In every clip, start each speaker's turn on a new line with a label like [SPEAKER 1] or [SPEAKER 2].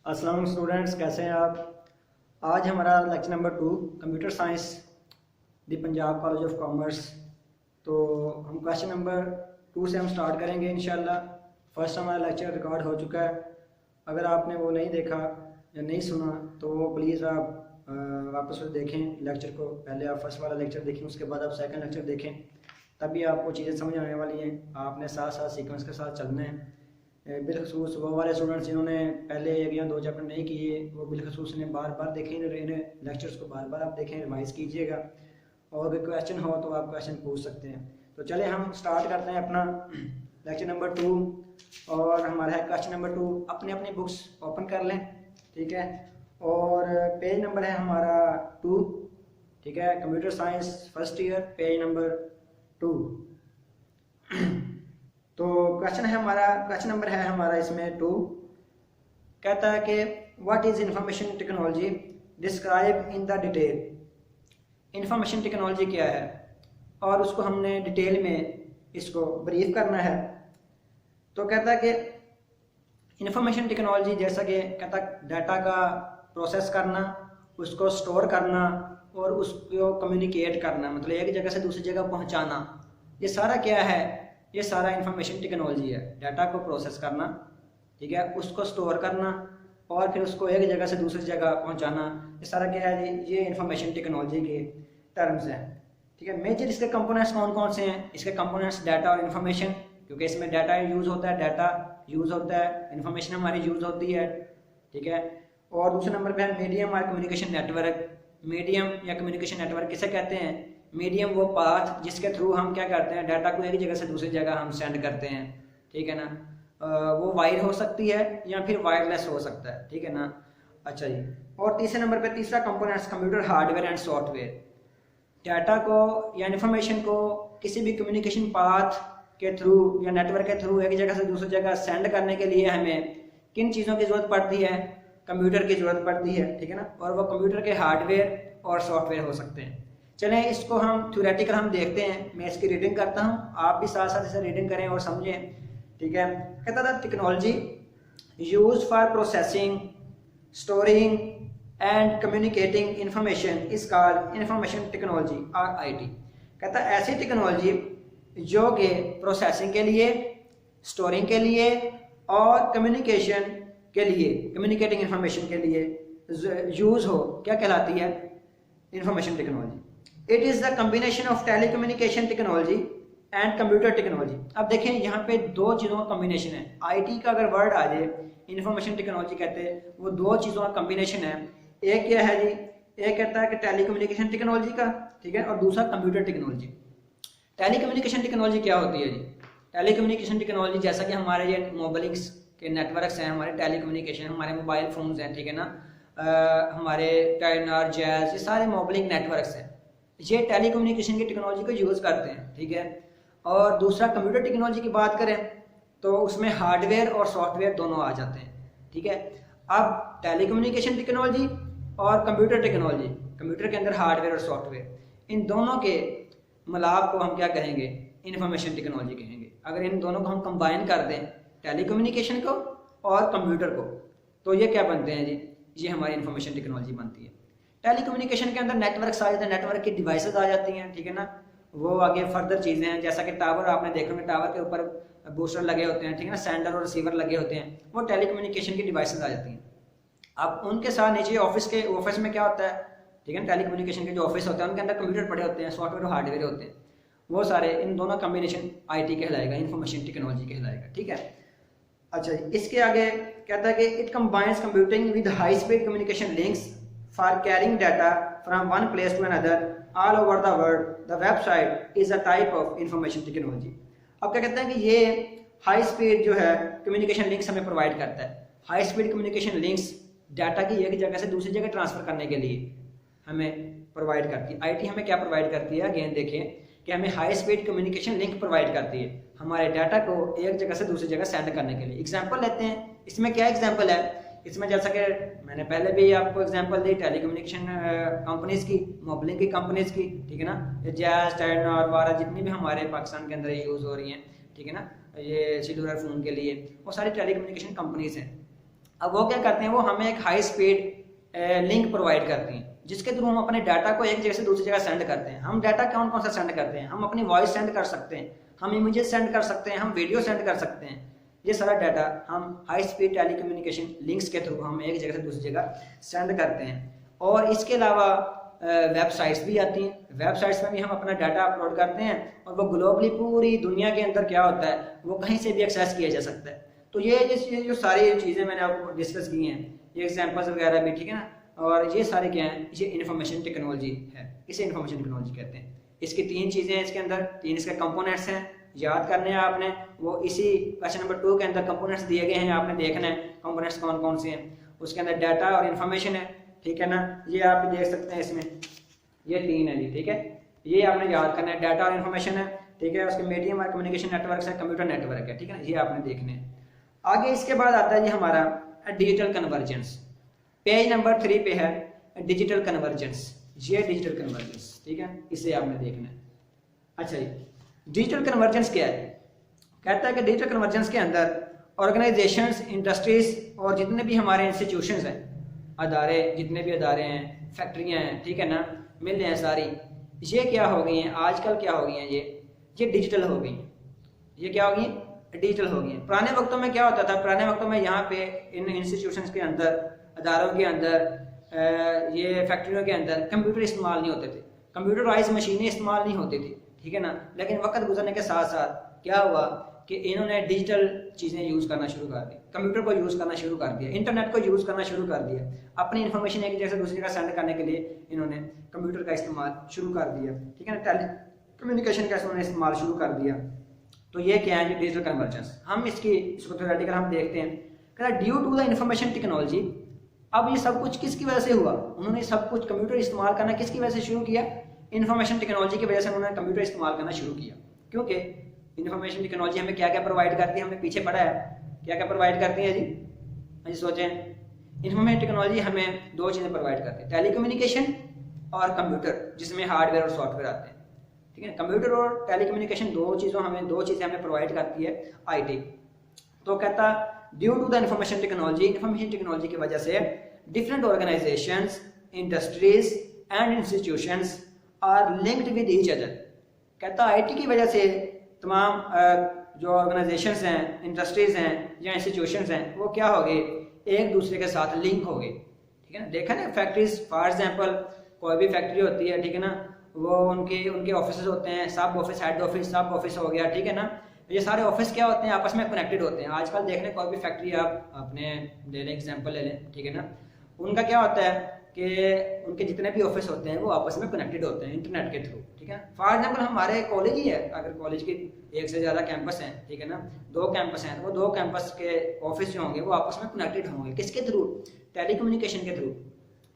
[SPEAKER 1] अस्सलाम वालेकुम स्टूडेंट्स, कैसे हैं आप। आज हमारा lecture number 2 computer science the Punjab college of commerce. तो हम क्वेश्चन नंबर 2 से हम स्टार्ट करेंगे इंशाल्लाह। फर्स्ट हमारा लेक्चर रिकॉर्ड हो चुका है। अगर आपने वो नहीं देखा या नहीं सुना तो प्लीज़ आप वापस से देखें लेक्चर को। पहले आप फर्स्ट वाला लेक्चर देखें, उसके बाद आप सेकंड लेक्चर देखें, तभी आपको चीज़ें समझ आने वाली हैं। आपने साथ साथ सीक्वेंस के साथ चलना है। बिलखसूस वो वाले स्टूडेंट्स जिन्होंने पहले 1 या 2 चैप्टर नहीं किए, वो बिलखसूस इन्हें बार बार देखें, इन्हें लेक्चर्स को बार बार आप देखें, रिवाइज़ कीजिएगा। और अगर क्वेश्चन हो तो आप क्वेश्चन पूछ सकते हैं। तो चले हम स्टार्ट करते हैं अपना लेक्चर नंबर 2। और हमारा है क्वेश्चन नंबर 2। अपनी अपनी बुक्स ओपन कर लें, ठीक है। और पेज नंबर है हमारा 2, ठीक है। Computer science first year, page number 2। तो क्वेश्चन नंबर है हमारा इसमें 2। कहता है कि what is information technology, describe in the detail. Information technology क्या है और उसको हमने डिटेल में इसको ब्रीफ करना है। तो कहता है कि इंफॉर्मेशन टेक्नोलॉजी जैसा कि कहता डाटा का प्रोसेस करना, उसको स्टोर करना और उसको कम्युनिकेट करना, मतलब एक जगह से दूसरी जगह पहुंचाना, ये सारा क्या है, ये सारा इंफॉर्मेशन टेक्नोलॉजी है। डाटा को प्रोसेस करना, ठीक है, उसको स्टोर करना और फिर उसको एक जगह से दूसरी जगह पहुंचाना, ये सारा क्या है, ये इंफॉर्मेशन टेक्नोलॉजी के टर्म्स हैं, ठीक है। मेजर इसके कंपोनेंट्स कौन कौन से हैं? इसके कंपोनेंट्स डाटा और इन्फॉर्मेशन, क्योंकि इसमें डाटा यूज़ होता है, डाटा यूज़ होता है, इन्फॉर्मेशन हमारी यूज़ होती है, ठीक है। और दूसरे नंबर पे है मीडियम और कम्युनिकेशन नेटवर्क। मीडियम या कम्युनिकेशन नेटवर्क किसे कहते हैं? मीडियम वो पाथ जिसके थ्रू हम क्या करते हैं, डाटा को एक जगह से दूसरी जगह हम सेंड करते हैं, ठीक है ना। वो वायर हो सकती है या फिर वायरलेस हो सकता है, ठीक है ना। अच्छा जी। और तीसरे नंबर पे तीसरा components computer hardware and software. Data को या इन्फॉर्मेशन को किसी भी कम्युनिकेशन पाथ के थ्रू या नेटवर्क के थ्रू एक जगह से दूसरी जगह सेंड करने के लिए हमें किन चीज़ों की ज़रूरत पड़ती है? कंप्यूटर की ज़रूरत पड़ती है, ठीक है ना। और वो कंप्यूटर के हार्डवेयर और सॉफ्टवेयर हो सकते हैं। चलें इसको हम थ्योरेटिकल हम देखते हैं। मैं इसकी रीडिंग करता हूँ, आप भी साथ साथ इसे रीडिंग करें और समझें, ठीक है। कहता था technology use for processing, storing and communicating information is called information technology और आईटी। कहता ऐसी टेक्नोलॉजी जो कि प्रोसेसिंग के लिए, स्टोरिंग के लिए और कम्युनिकेशन के लिए, कम्युनिकेटिंग इंफॉर्मेशन के लिए यूज हो, क्या कहलाती है? Information technology. It is the combination of telecommunication technology and computer technology. अब देखें यहाँ पे दो चीज़ों का कॉम्बिनेशन है। आईटी का अगर वर्ड आ जाए, इंफॉर्मेशन टेक्नोलॉजी कहते हैं, वो दो चीज़ों का कॉम्बिनेशन है। एक क्या है जी, एक कहता है कि टेलीकम्युनिकेशन टेक्नोलॉजी का, ठीक है, और दूसरा कंप्यूटर टेक्नोलॉजी। टेलीकम्युनिकेशन टेक्नोलॉजी क्या होती है जी? टेलीकम्युनिकेशन टेक्नोलॉजी जैसा कि हमारे ये मोबाइल्स के नेटवर्क्स हैं, हमारे टेलीकम्युनिकेशन, हमारे मोबाइल फ़ोन्स हैं, ठीक है ना, हमारे टाइनर, जैज़, ये सारे मोबाइल नेटवर्क्स हैं, ये टेलीकम्युनिकेशन की टेक्नोलॉजी को यूज़ करते हैं, ठीक है। और दूसरा कंप्यूटर टेक्नोलॉजी की बात करें तो उसमें हार्डवेयर और सॉफ्टवेयर दोनों आ जाते हैं, ठीक है। अब टेलीकम्युनिकेशन टेक्नोलॉजी और कंप्यूटर टेक्नोलॉजी, कंप्यूटर के अंदर हार्डवेयर और सॉफ्टवेयर, इन दोनों के मिलाप को हम क्या कहेंगे? इंफॉर्मेशन टेक्नोलॉजी कहेंगे। अगर इन दोनों को हम कंबाइन कर दें, टेलीकम्युनिकेशन को और कंप्यूटर को, तो ये क्या बनते हैं जी? ये हमारी इंफॉर्मेशन टेक्नोलॉजी बनती है। टेलीकम्युनिकेशन के अंदर नेटवर्क आ जाते हैं, नेटवर्क की डिवाइसेस आ जाती हैं, ठीक है ना। वो आगे फर्दर चीज़ें हैं, जैसा कि टावर आपने देखा होगा, टावर के ऊपर बूस्टर लगे होते हैं, ठीक है ना, सेंडर और रिसीवर लगे होते हैं, वो टेलीकम्युनिकेशन की डिवाइसेस आ जाती हैं। अब उनके साथ नीचे ऑफिस में क्या होता है, ठीक है ना, टेलीकम्युनिकेशन के जो ऑफिस होते हैं उनके अंदर कंप्यूटर पड़े होते हैं, सॉफ्टवेयर और हार्डवेयर होते हैं, वो सारे, इन दोनों कॉम्बिनेशन आईटी कहलाएगा, इंफॉर्मेशन टेक्नोलॉजी कहलाएगा, ठीक है। अच्छा जी, इसके आगे कहता है कि it combines computing with high speed communication links for carrying data from one place to another all over the world. The website is a type of information technology. अब क्या कहते हैं कि ये हाई स्पीड जो है कम्युनिकेशन लिंक्स हमें provide करता है। High speed communication links data की एक जगह से दूसरी जगह ट्रांसफर करने के लिए हमें प्रोवाइड करती है। आईटी हमें क्या प्रोवाइड करती है? अगेन देखें कि हमें high speed communication link provide करती है हमारे डाटा को एक जगह से दूसरी जगह सेंड करने के लिए। एग्जांपल लेते हैं, इसमें क्या एग्जांपल है? इसमें जैसा कि मैंने पहले भी आपको एग्जांपल दी टेलीकम्युनिकेशन कंपनीज की, मोबाइल की कंपनीज की, ठीक है ना, जैज़, टाइनर, वारा, जितनी भी हमारे पाकिस्तान के अंदर यूज़ हो रही हैं, ठीक है ना, ये सेलुलर फ़ोन के लिए, वो सारी टेलीकम्युनिकेशन कंपनीज हैं। अब वो क्या करते हैं, वो हमें एक हाई स्पीड लिंक प्रोवाइड करती हैं जिसके थ्रू हम अपने डाटा को एक जगह से दूसरी जगह सेंड करते हैं। हम डाटा कौन कौन सा सेंड करते हैं, हम अपनी वॉइस सेंड कर सकते हैं, हम इमेजेस सेंड कर सकते हैं, हम वीडियो सेंड कर सकते हैं। ये सारा डाटा हम हाई स्पीड टेलीकम्युनिकेशन लिंक्स के थ्रू हम एक जगह से दूसरी जगह सेंड करते हैं। और इसके अलावा वेबसाइट्स भी आती हैं, वेबसाइट्स में भी हम अपना डाटा अपलोड करते हैं और वो ग्लोबली पूरी दुनिया के अंदर क्या होता है वो कहीं से भी एक्सेस किया जा सकता है। तो ये जो सारी चीज़ें मैंने आपको डिस्कस की हैं, ये एग्जांपल्स वगैरह भी, ठीक है ना, और ये सारे क्या हैं, ये इंफॉर्मेशन टेक्नोलॉजी है, इसे इंफॉर्मेशन टेक्नोलॉजी कहते हैं। इसकी 3 चीज़ें हैं इसके अंदर, 3 इसके कंपोनेंट्स हैं, याद करने हैं आपने। वो इसी क्वेश्चन नंबर 2 के अंदर कंपोनेंट्स दिए गए हैं, आपने देखना है कंपोनेंट्स कौन कौन से हैं। उसके अंदर डाटा और इन्फॉर्मेशन है, ठीक है ना, ये आप देख सकते हैं इसमें, ये 3 है जी, ठीक है, ये आपने याद करना है, डाटा और इन्फॉर्मेशन है, ठीक है। उसके मीडियम और कम्युनिकेशन नेटवर्क है, कंप्यूटर नेटवर्क है, ठीक है ना, ये आपने देखने हैं। आगे इसके बाद आता है ये हमारा डिजिटल कन्वर्जेंस। पेज नंबर 3 पे है डिजिटल कन्वर्जेंस, ये डिजिटल कन्वर्जेंस, ठीक है, इसे आपने देखना है। अच्छा जी, डिजिटल कन्वर्जेंस क्या है? कहता है कि डिजिटल कन्वर्जेंस के अंदर ऑर्गेनाइजेशंस, इंडस्ट्रीज और जितने भी हमारे इंस्टीट्यूशंस हैं, अदारे, जितने भी अदारे हैं, फैक्ट्रियाँ हैं, ठीक है ना, मिल हैं सारी, ये क्या हो गई हैं आजकल, क्या हो गई हैं, ये डिजिटल हो गई। ये क्या हो गई हैं? डिजिटल हो गई हैं। पुराने वक्तों में क्या होता था, पुराने वक्तों में यहाँ पे इन इंस्टीट्यूशंस के अंदर, अदारों के अंदर, ये फैक्ट्रियों के अंदर कंप्यूटर इस्तेमाल नहीं होते थे, कंप्यूटराइज मशीनें इस्तेमाल नहीं होती थी, ठीक है ना। लेकिन वक्त गुजरने के साथ साथ क्या हुआ कि इन्होंने डिजिटल चीज़ें यूज़ करना शुरू कर दी, कंप्यूटर को यूज़ करना शुरू कर दिया, इंटरनेट को यूज़ करना शुरू कर दिया। अपनी इन्फॉर्मेशन एक जगह से दूसरी जगह सेंड करने के लिए इन्होंने कंप्यूटर का इस्तेमाल शुरू कर दिया, ठीक है ना, टेली कम्युनिकेशन का इन्होंने इस्तेमाल शुरू कर दिया। तो ये क्या है, डिजिटल कन्वर्जेंस। हम इसको थ्योरेटिकल हम देखते हैं, कहता due to the information technology. अब ये सब कुछ किसकी वजह से हुआ? उन्होंने सब कुछ कंप्यूटर इस्तेमाल करना किसकी वजह से शुरू किया? इन्फॉर्मेशन टेक्नोलॉजी की वजह से उन्होंने कंप्यूटर इस्तेमाल करना शुरू किया। क्योंकि इन्फॉर्मेशन टेक्नोलॉजी हमें क्या क्या प्रोवाइड करती है, हमने पीछे पढ़ा है, क्या क्या प्रोवाइड करती है जी? जी सोचें, इन्फॉर्मेशन टेक्नोलॉजी हमें 2 चीज़ें प्रोवाइड करती है, टेलीकम्युनिकेशन और कंप्यूटर, जिसमें हार्डवेयर और सॉफ्टवेयर आते हैं, ठीक है। कंप्यूटर और टेलीकम्युनिकेशन 2 चीज़ें हमें प्रोवाइड करती है आईटी। तो कहता due to the information technology की वजह से different organisations, industries and institutions are linked with each other. कहता आईटी की वजह से तमाम जो ऑर्गेनाइजेशंस हैं, इंडस्ट्रीज हैं या इंस्टीट्यूशंस हैं, वो क्या हो गए, एक दूसरे के साथ लिंक हो गए, ठीक है ना। देखा ना, फैक्ट्रीज फॉर एग्जांपल, कोई भी फैक्ट्री होती है, ठीक है ना, वो उनके ऑफिस होते हैं, सब ऑफिस, हेड ऑफिस, सब ऑफिस हो गया, ठीक है ना। ये सारे ऑफिस क्या होते हैं, आपस में कनेक्टेड होते हैं। आजकल देख लें, कोई भी फैक्ट्री आप अपने ले लें, एग्जांपल ले लें, ठीक है ना, उनका क्या होता है कि उनके जितने भी ऑफिस होते हैं वो आपस में कनेक्टेड होते हैं इंटरनेट के थ्रू, ठीक है। फॉर एग्जांपल हमारे कॉलेज ही है, अगर कॉलेज के 1 से ज़्यादा कैंपस हैं, ठीक है ना, 2 कैंपस हैं, तो वो 2 कैंपस के ऑफिस जो होंगे वो आपस में कनेक्टेड होंगे, किसके थ्रू? टेलीकम्युनिकेशन के थ्रू।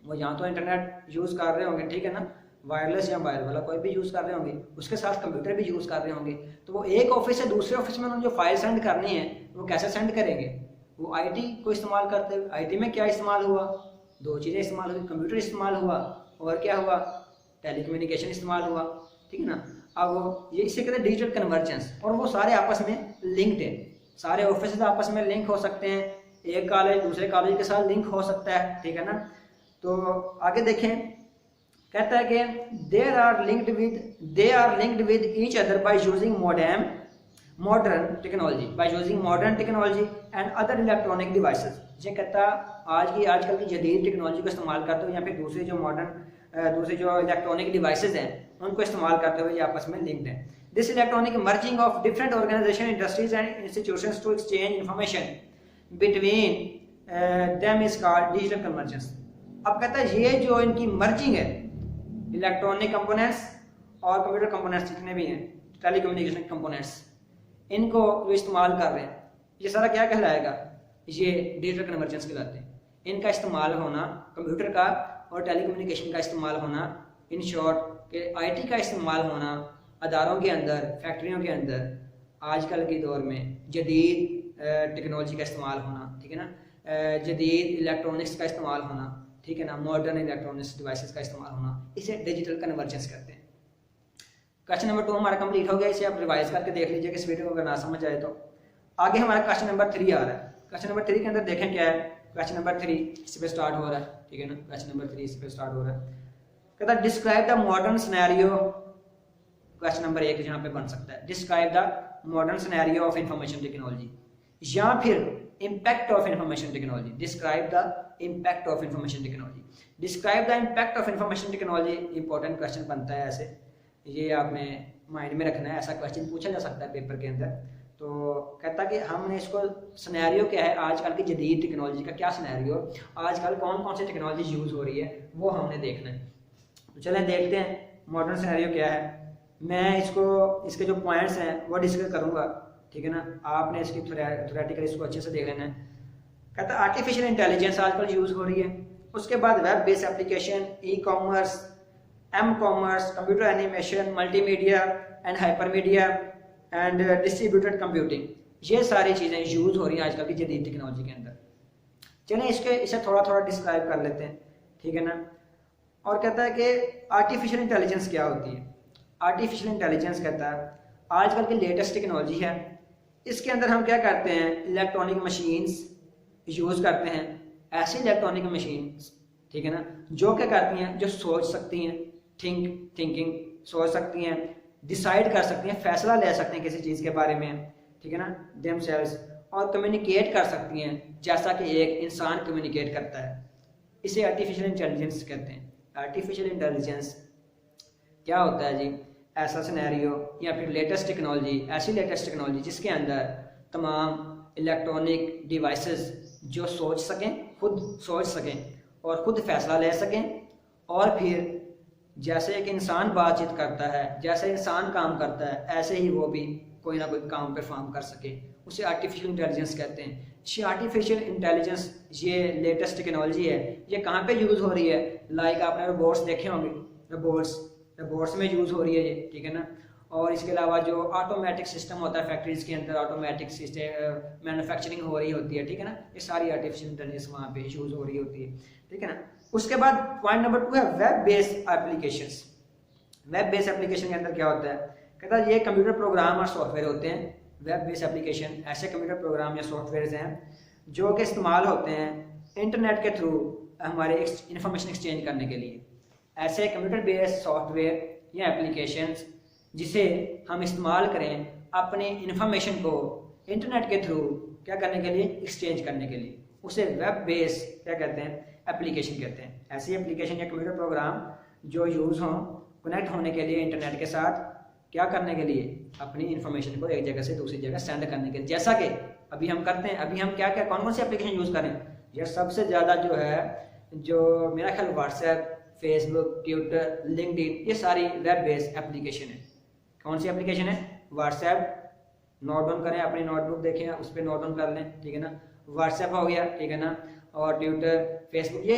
[SPEAKER 1] वो यहाँ तो इंटरनेट यूज़ कर रहे होंगे, ठीक है ना, वायरलेस या वायर वाला कोई भी यूज़ कर रहे होंगे, उसके साथ कंप्यूटर भी यूज़ कर रहे होंगे। तो वो एक ऑफिस से दूसरे ऑफिस में उन्होंने जो फाइल सेंड करनी है वो कैसे सेंड करेंगे? वो आईटी को इस्तेमाल करते हुए। आईटी में क्या इस्तेमाल हुआ? 2 चीज़ें इस्तेमाल हुई, कंप्यूटर इस्तेमाल हुआ और क्या हुआ, टेलीकम्युनिकेशन इस्तेमाल हुआ, ठीक है ना। अब ये इसे कहते हैं डिजिटल कन्वर्जेंस, और वो सारे आपस में लिंक्ड है, सारे ऑफिस आपस में लिंक हो सकते हैं, एक कॉलेज दूसरे कॉलेज के साथ लिंक हो सकता है, ठीक है ना। तो आगे देखें, कहता है कि they are linked with each other by using modern technology and other electronic devices. ये कहता आजकल की जदीद टेक्नोलॉजी को इस्तेमाल करते हुए या फिर दूसरे जो इलेक्ट्रॉनिक डिवाइसेस हैं उनको इस्तेमाल करते हुए ये आपस में लिंक्ड हैं। This electronic merging of different organisation, industries and institutions to exchange information between them is called digital convergence. अब कहता है ये जो इनकी मर्जिंग है, इलेक्ट्रॉनिक कंपोनेंट्स और कंप्यूटर कंपोनेंट्स जितने भी हैं, टेलीकम्युनिकेशन कंपोनेंट्स, इनको जो इस्तेमाल कर रहे हैं, ये सारा क्या कहलाएगा? ये डिजिटल कन्वर्जेंस कहलाते हैं। इनका इस्तेमाल होना, कंप्यूटर का और टेलीकम्युनिकेशन का इस्तेमाल होना, इन शॉर्ट के आईटी का इस्तेमाल होना अदारों के अंदर, फैक्ट्रियों के अंदर, आजकल के दौर में जदीद टेक्नोलॉजी का इस्तेमाल होना, ठीक है ना, जदीद इलेक्ट्रॉनिक्स का इस्तेमाल होना, ठीक है ना, मॉडर्न इलेक्ट्रॉनिक्स डिवाइसेस का इस्तेमाल होना, इसे डिजिटल कन्वर्जेंस कहते हैं। क्वेश्चन नंबर 2 हमारा कंप्लीट हो गया, इसे आप रिवाइज करके देख लीजिए कि इस वीडियो को अगर ना समझ आए तो। आगे हमारा क्वेश्चन नंबर 3 आ रहा है। क्वेश्चन नंबर 3 के अंदर देखें क्या है। क्वेश्चन नंबर 3 इस पे स्टार्ट हो रहा है, ठीक है ना। क्वेश्चन नंबर 3 इस पे स्टार्ट हो रहा है, कहता है describe the modern scenario. Question number 1 यहाँ पे बन सकता है, describe the modern scenario of information technology, या फिर impact of information technology. Describe the impact of information technology, describe the impact of information technology. Important question बनता है ऐसे, ये आपने माइंड में रखना है, ऐसा क्वेश्चन पूछा जा सकता है पेपर के अंदर। तो कहता कि हमने इसको सिनेरियो क्या है, आजकल की जदीद टेक्नोलॉजी का क्या सिनेरियो, आजकल कौन कौन सी टेक्नोलॉजी यूज़ हो रही है वो हमने देखना है। तो चलें देखते हैं मॉडर्न सिनेरियो क्या है। मैं इसके जो पॉइंट्स हैं वो डिस्कस करूँगा, ठीक है ना। आपने इसकी थ्योरेटिकल इसको अच्छे से देख लेना है। कहता है आर्टिफिशियल इंटेलिजेंस आजकल यूज़ हो रही है, उसके बाद web based application, e commerce, m commerce, computer animation, multimedia and hypermedia and distributed computing, ये सारी चीज़ें यूज़ हो रही हैं आजकल की जदीद टेक्नोलॉजी के अंदर। चलें इसे थोड़ा थोड़ा डिस्क्राइब कर लेते हैं, ठीक है ना। और कहता है कि आर्टिफिशियल इंटेलिजेंस क्या होती है। आर्टिफिशियल इंटेलिजेंस कहता है आजकल की लेटेस्ट टेक्नोलॉजी है, इसके अंदर हम क्या करते हैं, इलेक्ट्रॉनिक मशीन्स यूज़ करते हैं। ऐसी इलेक्ट्रॉनिक मशीन्स, ठीक है ना, जो क्या करती हैं, जो सोच सकती हैं, थिंकिंग सोच सकती हैं, डिसाइड कर सकती हैं, फैसला ले सकते हैं किसी चीज़ के बारे में, ठीक है ना, देमसेल्व्स, और कम्युनिकेट कर सकती हैं जैसा कि एक इंसान कम्युनिकेट करता है। इसे आर्टिफिशियल इंटेलिजेंस कहते हैं। आर्टिफिशियल इंटेलिजेंस क्या होता है जी, ऐसा सिनेरियो या फिर लेटेस्ट टेक्नोलॉजी, ऐसी लेटेस्ट टेक्नोलॉजी जिसके अंदर तमाम इलेक्ट्रॉनिक डिवाइसेस जो सोच सकें, खुद सोच सकें और खुद फैसला ले सकें, और फिर जैसे एक इंसान बातचीत करता है, जैसे इंसान काम करता है, ऐसे ही वो भी कोई ना कोई काम परफॉर्म कर सके, उसे आर्टिफिशियल इंटेलिजेंस कहते हैं। ये आर्टिफिशियल इंटेलिजेंस ये लेटेस्ट टेक्नोलॉजी है, ये कहाँ पे यूज़ हो रही है, लाइक आपने रोबोट्स देखे होंगे, रोबोट्स में यूज़ हो रही है ये, ठीक है ना। और इसके अलावा जो ऑटोमेटिक सिस्टम होता है फैक्ट्रीज के अंदर, ऑटोमेटिक सिस्टम मैन्युफैक्चरिंग हो रही होती है, ठीक है ना, ये सारी आर्टिफिशियल इंटेलिजेंस वहाँ पे यूज़ हो रही होती है, ठीक है ना। उसके बाद पॉइंट नंबर 2 है web based applications. Web based application के अंदर क्या होता है, कहता है ये कंप्यूटर प्रोग्राम और सॉफ्टवेयर होते हैं। वेब बेस्ड एप्लीकेशन ऐसे कंप्यूटर प्रोग्राम या सॉफ्टवेयर हैं जो कि इस्तेमाल होते हैं इंटरनेट के थ्रू हमारे इंफॉर्मेशन एक्सचेंज करने के लिए। ऐसे कंप्यूटर बेस्ड सॉफ्टवेयर या एप्लीकेशंस जिसे हम इस्तेमाल करें अपनी इंफॉर्मेशन को इंटरनेट के थ्रू क्या करने के लिए, एक्सचेंज करने के लिए, उसे वेब बेस्ड क्या कहते हैं, एप्लीकेशन कहते हैं। ऐसी एप्लीकेशन या कंप्यूटर प्रोग्राम जो यूज़ हों कनेक्ट होने के लिए इंटरनेट के साथ, क्या करने के लिए, अपनी इंफॉर्मेशन को एक जगह से दूसरी जगह सेंड करने के लिए, जैसा कि अभी हम करते हैं। अभी हम क्या क्या कौन कौन सी एप्लीकेशन यूज़ करें, यह सबसे ज़्यादा जो है, जो मेरा ख्याल व्हाट्सएप, फेसबुक, ट्विटर, लिंक्डइन, ये सारी वेब बेस्ड एप्लीकेशन है। कौन सी एप्लीकेशन है, व्हाट्सएप, नोट डाउन करें, अपनी नोटबुक देखें, उस पर नोट डाउन कर लें, ठीक है ना। व्हाट्सएप हो गया, ठीक है ना, और ट्विटर, फेसबुक, ये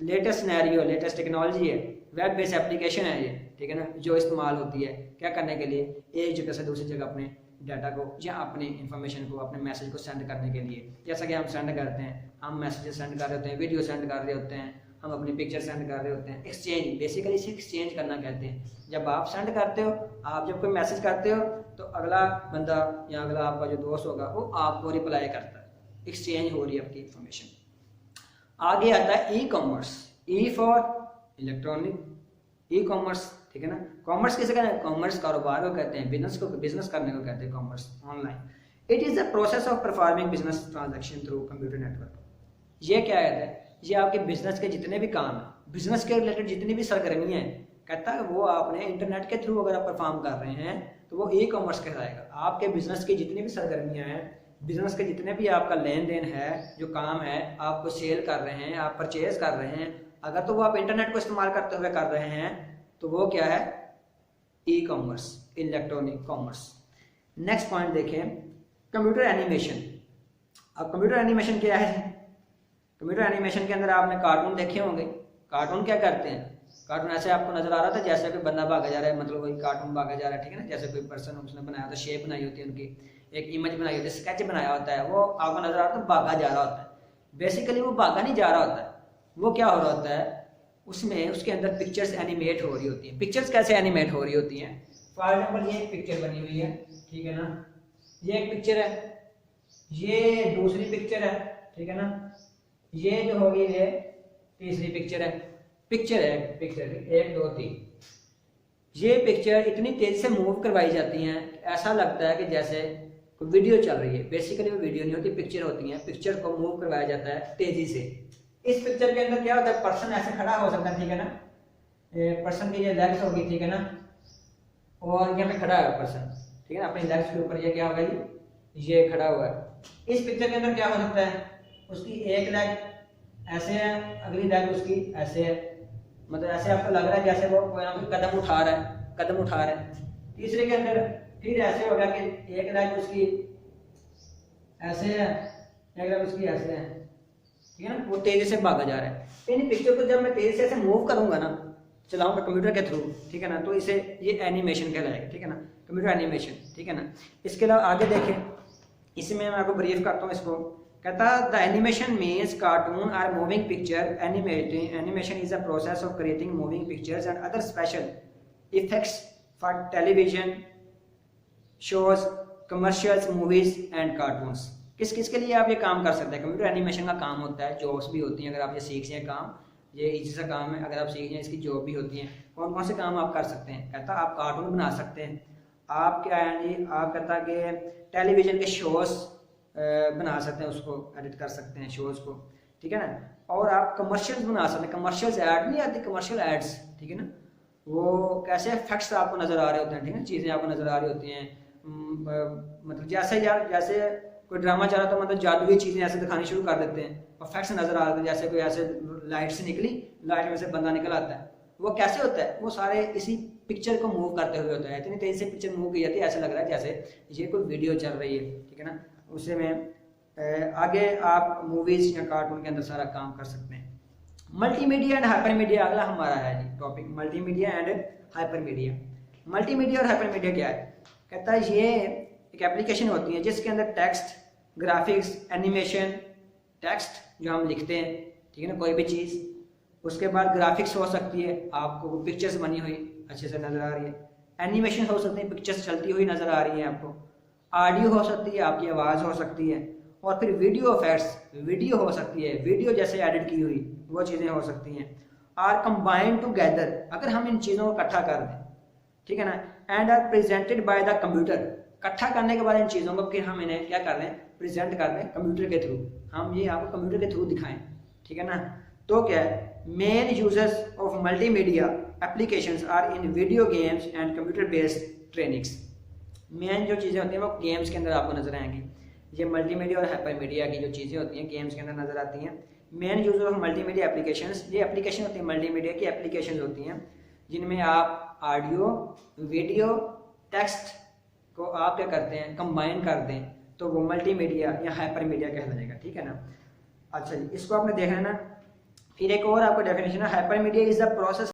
[SPEAKER 1] लेटेस्ट सिनेरियो, लेटेस्ट टेक्नोलॉजी है, वेब बेस्ड एप्लीकेशन है ये, ठीक है ना, जो इस्तेमाल होती है क्या करने के लिए, एक जगह से दूसरी जगह अपने डाटा को या अपनी इंफॉर्मेशन को, अपने मैसेज को सेंड करने के लिए। जैसा कि हम सेंड करते हैं, हम मैसेज सेंड कर रहे होते हैं, वीडियो सेंड कर रहे होते हैं, हम अपनी पिक्चर सेंड कर रहे होते हैं। एक्सचेंज, बेसिकली इसे एक्सचेंज करना कहते हैं। जब आप सेंड करते हो, आप जब कोई मैसेज करते हो तो अगला बंदा या अगला आपका जो दोस्त होगा वो आपको रिप्लाई करता है, एक्सचेंज हो रही है आपकी इंफॉर्मेशन। आगे आता है e commerce, E for electronic, e commerce, ठीक है ना। कॉमर्स किसे कहते हैं, कॉमर्स कारोबार को कहते हैं, बिजनेस करने को कहते हैं commerce, online. It is the process of performing business transaction through computer network. ये क्या कहता है, ये आपके बिजनेस के जितने भी काम हैं, बिजनेस के रिलेटेड जितनी भी सरगर्मियाँ हैं, कहता है वो आपने इंटरनेट के थ्रू अगर आप परफॉर्म कर रहे हैं तो वो ई कॉमर्स कहलाएगा। आपके बिजनेस की जितनी भी सरगर्मियाँ हैं, बिजनेस के जितने भी आपका लेन देन है, जो काम है, आपको सेल कर रहे हैं, आप परचेज कर रहे हैं, अगर तो वो आप इंटरनेट को इस्तेमाल करते हुए कर रहे हैं तो वो क्या है, e commerce, electronic commerce. Next point देखें, कंप्यूटर एनिमेशन। अब कंप्यूटर एनिमेशन क्या है, कंप्यूटर एनिमेशन के अंदर आपने कार्टून देखे होंगे। कार्टून क्या करते हैं, कार्टून ऐसे आपको नजर आ रहा था जैसे कोई बंदा भागा जा रहा है, मतलब वही कार्टून भागा जा रहा है, ठीक है ना, जैसे कोई पर्सन उसने बनाया होता है, शेप बनाई होती है उनकी, एक इमेज बनाई होती है, स्केच बनाया होता है, वो आपको नजर आ रहा था भागा जा रहा होता है। बेसिकली वो भागा नहीं जा रहा होता है, वो क्या हो रहा होता है, उसमें उसके अंदर पिक्चर्स एनिमेट हो रही होती हैं। पिक्चर्स कैसे एनिमेट हो रही होती हैं, फॉर एग्जाम्पल ये एक पिक्चर बनी हुई है, ठीक है ना, ये एक पिक्चर है, ये दूसरी पिक्चर है, ठीक है ना, ये जो होगी ये तीसरी पिक्चर है, पिक्चर 1 2 3। ये पिक्चर इतनी तेजी से मूव करवाई जाती हैं, ऐसा लगता है कि जैसे कोई वीडियो चल रही है। बेसिकली वो वीडियो नहीं होती, पिक्चर होती है। पिक्चर को मूव करवाया जाता है तेजी से। इस पिक्चर के अंदर क्या होता है, पर्सन ऐसे खड़ा हो सकता है, ठीक है ना, पर्सन की ये लेग्स होगी, ठीक है ना, और यहाँ पे खड़ा है पर्सन, ठीक है ना, अपनी लेग्स के ऊपर ये क्या होगा, ये खड़ा हुआ है। इस पिक्चर के अंदर क्या हो सकता है, उसकी एक लेग ऐसे है, अगली लेग उसकी ऐसे है, मतलब ऐसे आपको लग रहा है जैसे वो कोई ना कोई कदम उठा रहा है। तीसरे के अंदर फिर ऐसे होगा कि एक लेग उसकी ऐसे है, एक लेग उसकी ऐसे है, ठीक है ना, वो तेजी से भागा जा रहा है। इन पिक्चर को जब मैं तेजी से ऐसे मूव करूंगा ना, चलाऊंगा कंप्यूटर के थ्रू, ठीक है ना, तो इसे ये एनिमेशन कहलाएगा, ठीक है ना, कंप्यूटर एनिमेशन, ठीक है ना। इसके अलावा आगे देखें, इसमें मैं आपको ब्रीफ करता हूँ इसको। कहता the animation means cartoon or moving picture. Animation is a process of creating moving pictures and other special effects for television shows, commercials, movies and cartoons. किस किस के लिए आप ये काम कर सकते हैं। कंप्यूटर एनिमेशन का काम होता है, जॉब्स भी होती हैं, अगर आप ये सीख जाए काम, ये इजी सा काम है, अगर आप सीख जाए इसकी जॉब भी होती है। कौन कौन से काम आप कर सकते हैं, कहता आप कार्टून बना सकते हैं, आप क्या है, आप कहता कि टेलीविजन के शोज बना सकते हैं, उसको एडिट कर सकते हैं शोज को, ठीक है ना, और आप कमर्शियल्स बना सकते हैं। कमर्शियल्स ऐड नहीं आती, कमर्शियल एड्स, ठीक है ना, वो कैसे इफेक्ट्स आपको नजर आ रहे होते हैं, ठीक है, चीजें आपको नजर आ रही होती हैं, मतलब जैसे यार जैसे कोई ड्रामा चल रहा तो मतलब जादुई चीजें ऐसे दिखानी शुरू कर देते हैं, इफेक्ट्स नजर आ रहे हैं, जैसे कोई ऐसे लाइट से निकली, लाइट में से बंदा निकल आता है, वो कैसे होता है, वो सारे इसी पिक्चर को मूव करते हुए होता है। इतनी तेजी से पिक्चर मूव की जाती है, ऐसा लग रहा है जैसे ये कोई वीडियो चल रही है, ठीक है ना। उसे में आगे आप मूवीज या कार्टून के अंदर सारा काम कर सकते हैं। मल्टीमीडिया एंड हाइपरमीडिया अगला हमारा है जी topic, multimedia and hypermedia. Multimedia और हाइपरमीडिया क्या है, कहता है ये एक एप्लीकेशन होती है जिसके अंदर टेक्स्ट, ग्राफिक्स, एनिमेशन, टेक्स्ट जो हम लिखते हैं, ठीक है ना, कोई भी चीज़, उसके बाद ग्राफिक्स हो सकती है, आपको वो पिक्चर्स बनी हुई अच्छे से नज़र आ रही है, एनिमेशन हो सकती है, पिक्चर्स चलती हुई नज़र आ रही है आपको, ऑडियो हो सकती है, आपकी आवाज़ हो सकती है, और फिर वीडियो इफेक्ट्स, वीडियो हो सकती है, वीडियो जैसे एडिट की हुई वो चीज़ें हो सकती हैं। आर कंबाइंड टुगेदर, अगर हम इन चीज़ों को इकट्ठा कर दें, ठीक है ना, and are presented by the computer, इकट्ठा करने के बाद इन चीज़ों को फिर हम इन्हें क्या कर रहे हैं, प्रेजेंट कर रहे हैं कंप्यूटर के थ्रू, हम ये आपको कंप्यूटर के थ्रू दिखाएं, ठीक है ना। तो क्या है, main users of multimedia applications are in video games and computer based trainings. Main जो चीज़ें होती हैं वो गेम्स के अंदर आपको नजर आएंगी। ये मल्टीमीडिया और हाइपरमीडिया की जो चीज़ें होती हैं गेम्स के अंदर नजर आती हैं। Main user of multimedia applications, ये एप्लीकेशन होती है मल्टीमीडिया की एप्लीकेशंस होती हैं जिनमें आप ऑडियो, वीडियो, टेक्स्ट को आप क्या करते हैं, कंबाइन कर दें, तो वो मल्टीमीडिया या हाइपरमीडिया कहलाएगा, ठीक है ना। अच्छा जी, इसको आपने देखना है ना। फिर एक और आपको डेफिनेशन है, हाइपरमीडिया इज द प्रोसेस।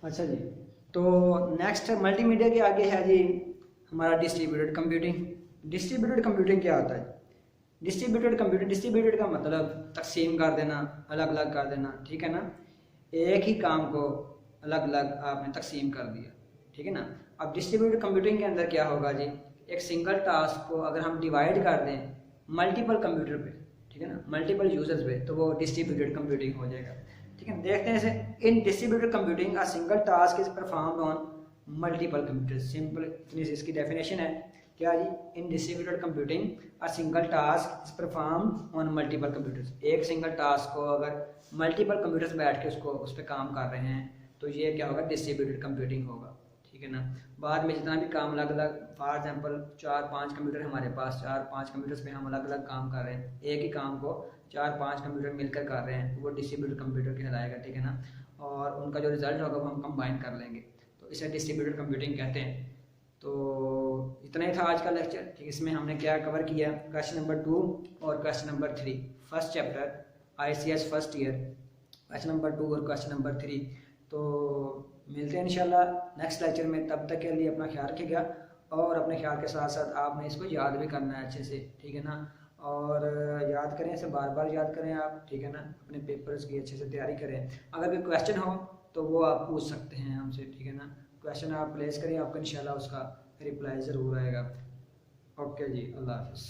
[SPEAKER 1] अच्छा जी, तो नेक्स्ट मल्टीमीडिया के आगे है जी हमारा डिस्ट्रीब्यूटेड कंप्यूटिंग। डिस्ट्रीब्यूटेड कंप्यूटिंग क्या होता है, डिस्ट्रीब्यूटेड कंप्यूटिंग, डिस्ट्रीब्यूटेड का मतलब तकसीम कर देना, अलग अलग कर देना, ठीक है ना, एक ही काम को अलग अलग आपने तकसीम कर दिया, ठीक है ना। अब डिस्ट्रीब्यूटेड कंप्यूटिंग के अंदर क्या होगा जी, एक सिंगल टास्क को अगर हम डिवाइड कर दें मल्टीपल कंप्यूटर पे, ठीक है ना, मल्टीपल यूजर्स पे, तो वो डिस्ट्रीब्यूटेड कंप्यूटिंग हो जाएगा, ठीक है। देखते हैं इसे। In distributed computing a single task is performed on multiple computer. Simple इतनी इसकी डेफिनेशन है क्या जी, in distributed computing a single task is performed on multiple computers. एक सिंगल टास्क को अगर मल्टीपल कंप्यूटर्स बैठ के उसको उस पर काम कर रहे हैं तो ये क्या होगा, डिस्ट्रीब्यूटेड कंप्यूटिंग होगा, ठीक है ना। बाद में जितना भी काम अलग अलग, फॉर एग्जांपल 4-5 कंप्यूटर हमारे पास, 4-5 कंप्यूटर्स पे हम अलग अलग काम कर रहे हैं, एक ही काम को 4-5 कंप्यूटर मिलकर कर रहे हैं, वो डिस्ट्रीब्यूटेड कंप्यूटर कहलाएगा, ठीक है ना। और उनका जो रिजल्ट होगा वो हम कंबाइन कर लेंगे, तो इसे डिस्ट्रीब्यूटेड कंप्यूटिंग कहते हैं। तो इतना ही था आज का लेक्चर, ठीक। इसमें हमने क्या कवर किया, क्वेश्चन नंबर 2 और question number 3, first chapter ICS first year, question number 2 और क्वेश्चन नंबर 3। तो मिलते हैं इंशाल्लाह नेक्स्ट लेक्चर में, तब तक के लिए अपना ख्याल रखिएगा, और अपने ख्याल के साथ साथ आपने इसको याद भी करना है अच्छे से, ठीक है ना। और याद करें, इसे बार बार याद करें आप, ठीक है ना, अपने पेपर्स की अच्छे से तैयारी करें। अगर कोई क्वेश्चन हो तो वो आप पूछ सकते हैं हमसे, ठीक है ना। क्वेश्चन आप प्लेस करें, आपका इंशाल्लाह उसका रिप्लाई ज़रूर आएगा। ओके जी, अल्लाह हाफिज़।